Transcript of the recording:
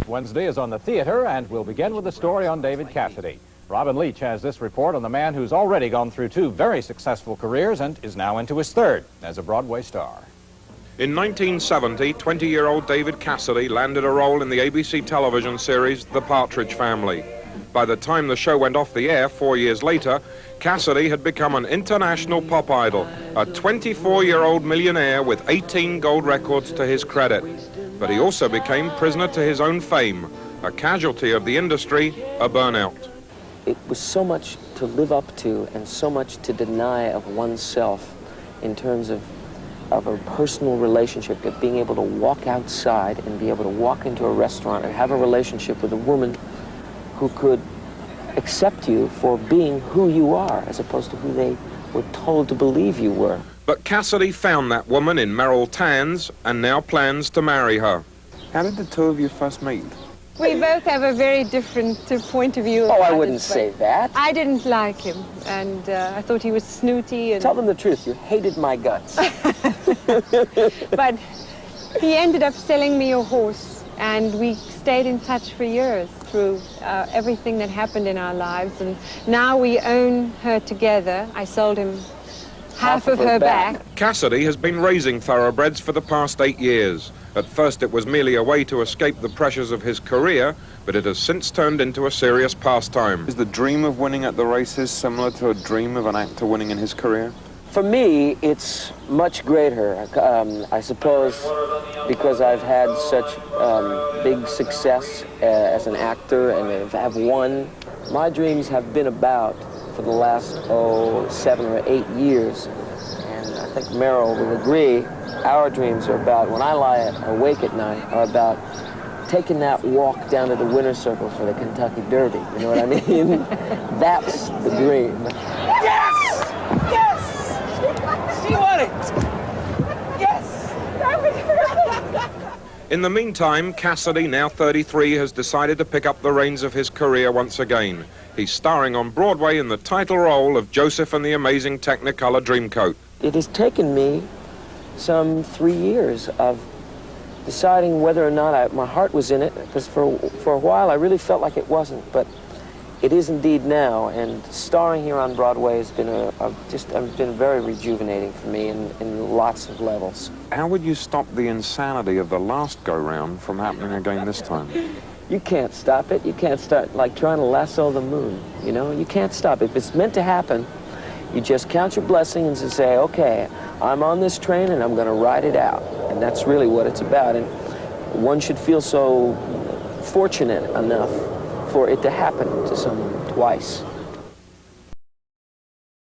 Wednesday is on the theater, and we'll begin with a story on David Cassidy. Robin Leach has this report on the man who's already gone through 2 very successful careers and is now into his 3rd as a Broadway star. In 1970, 20-year-old David Cassidy landed a role in the ABC television series The Partridge Family. By the time the show went off the air 4 years later, Cassidy had become an international pop idol, a 24-year-old millionaire with 18 gold records to his credit. But he also became prisoner to his own fame, a casualty of the industry, a burnout. It was so much to live up to and so much to deny of oneself in terms of a personal relationship, of being able to walk outside and be able to walk into a restaurant and have a relationship with a woman who could accept you for being who you are as opposed to who they were told to believe you were. But Cassidy found that woman in Meryl and now plans to marry her. How did the 2 of you first meet? We both have a very different point of view. Oh, I wouldn't say that. I didn't like him, and I thought he was snooty. And tell them the truth, you hated my guts. But he ended up selling me a horse, and we stayed in touch for years through everything that happened in our lives, and now we own her together. I sold him half of her back. Cassidy has been raising thoroughbreds for the past 8 years. At first it was merely a way to escape the pressures of his career, but it has since turned into a serious pastime. Is the dream of winning at the races similar to a dream of an actor winning in his career? For me, it's much greater. I suppose because I've had such big success as an actor and have won. My dreams have been about, for the last, 7 or 8 years, and I think Meryl will agree, our dreams are about, when I lie awake at night, are about taking that walk down to the winner's circle for the Kentucky Derby. You know what I mean? That's the dream. Yes! Yes! She won it! Yes! In the meantime, Cassidy, now 33, has decided to pick up the reins of his career once again. He's starring on Broadway in the title role of Joseph and the Amazing Technicolor Dreamcoat. It has taken me some 3 years of deciding whether or not my heart was in it, because for a while I really felt like it wasn't, but it is indeed now, and starring here on Broadway has been been very rejuvenating for me in lots of levels. How would you stop the insanity of the last go-round from happening again this time? You can't stop it. You can't start like trying to lasso the moon, you know? You can't stop it. If it's meant to happen, you just count your blessings and say, okay, I'm on this train and I'm going to ride it out. And that's really what it's about. And one should feel so fortunate enough for it to happen to someone twice.